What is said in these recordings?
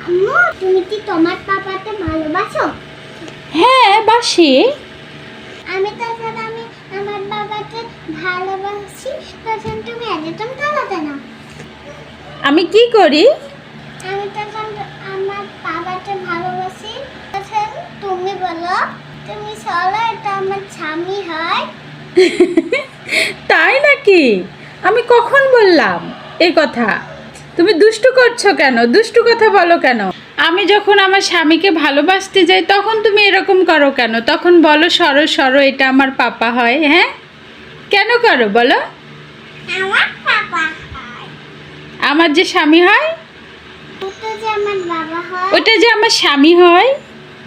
আম্মু তুমি কি তোমার পাপাকে ভালোবাসো? হ্যাঁ, বাসি। আমি আমার বাবাকে ভালোবাসি, তখন তুমি একদম তালাতে না। আমি কি করি? আমি তখন আমার বাবাকে ভালোবাসি, তখন তুমি বলো তুমি চলো এটা আমার স্বামী হয়। তাই নাকি? আমি কখন বললাম এই কথা? তুমি দুষ্টু করছো কেন? দুষ্টু কথা বলো কেন? আমি যখন আমার স্বামীকে ভালোবাসতে যাই তখন তুমি এরকম করো কেন? তখন বলো সরো সরো এটা আমার পাপা হয়। হ্যাঁ, কেন করো বলো? আমার পাপা হয়। আমার যে স্বামী হয় ওটা যে আমার বাবা হয়, ওটা যে আমার স্বামী হয়,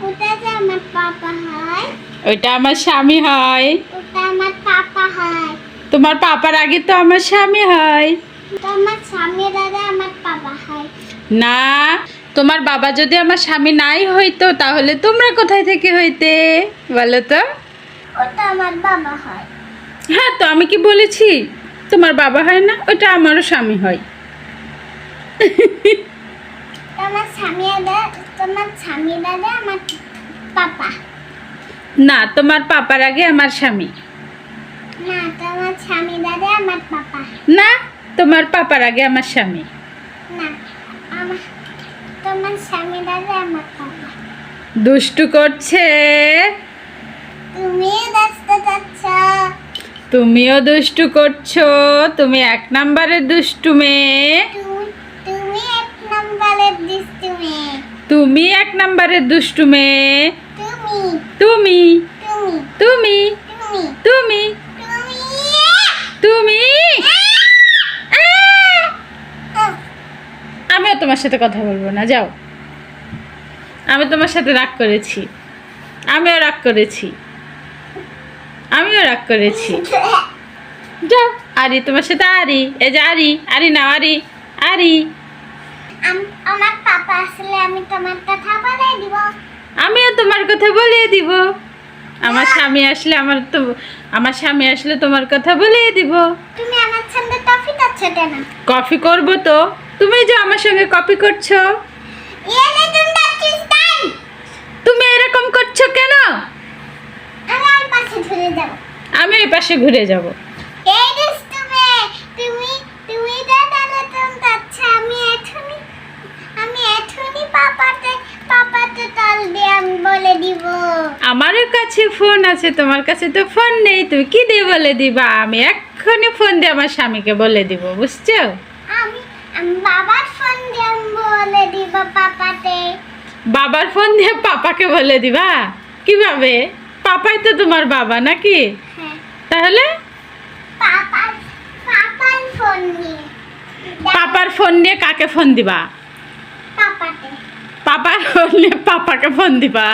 ওটা যে আমার পাপা হয়, ওটা আমার স্বামী হয়। ওটা আমার পাপা হয়। তোমার পাপার আগে তো আমার স্বামী হয়। ওটা আমার স্বামী দাদা আমার পাপা হয়। না, তোমার বাবা যদি আমার স্বামী নাই হইতো তাহলে তোমরা কোথায় থেকে হইতে বলো তো? ওটা আমার বাবা হয়। হ্যাঁ, তো আমি কি বলেছি তোমার বাবা হয় না? ওটা আমারও স্বামী হয়। তোমার স্বামী দাদা আমার পাপা। না, তোমার পাপার আগে আমার স্বামী। না, তোমার স্বামী দাদা আমার পাপা। না, তোমার পাপার আগে আমার স্বামী। না, তোমার স্বামী দাদা আমার পাপা। দুষ্টু করছে। তুমি দেখতে চাচ্ছ। তুমিও দুষ্টু করছো। তুমি 1 নাম্বারের দুষ্টু মেয়ে। তুমি এক নম্বরের দুষ্টু মেয়ে। তুমি 1 নাম্বারের দুষ্টু মেয়ে। তুমি তুমি তুমি তুমি তুমি তুমি তুমি তুমি আমিও তোমার সাথে কথা বলবো না, যাও। আমি তোমার সাথে রাগ করেছি। আমিও রাগ করেছি। যাও। আরি তোমার সাথে আরি, এই যে আরি, আরি না আরি, আরি। আমার পাপা আসলে আমি তোমার কথা বলে দিব। আমিও তোমার কথা বলিয়ে দিব। আমার স্বামী আসলে তোমার কথা বলিয়ে দিব। তুমি আমার সঙ্গে টফি খাচ্ছ কেন? কফি করব তো। তুমি যে আমার সঙ্গে কপি করছো। এলে তুমি ডাকিস তাই। তুমি এরকম করছো কেন? আমি আর পাশে ঘুরে যাব। আমি ওই পাশে ঘুরে যাব। এই দুষ্টু মেয়ে, তুমি দাদালে তুমি কাচ্ছ। আমি এখনই পাপাতে তাল দিয়ে আমি বলে দিব। আমারও কাছে ফোন আছে, তোমার কাছে তো ফোন নেই। তুমি কি দিয়ে বলে দিবা? আমি এক্ষুনি ফোন দিয়ে আমার স্বামীকে বলে দিব, বুঝছো? আমি বাবার ফোন দিয়ে আমি বলে দিব পাপাতে। বাবার ফোন দিয়ে পাপাকে বলে দিবা? কিভাবে? পাপাই তো তোমার বাবা নাকি? হ্যাঁ, তাহলে পাপার ফোন নিয়ে পাপার ফোন নিয়ে কাকে ফোন দিবা? পাপাতে। পাপার ফোন নিয়ে পাপাকে ফোন দিবা?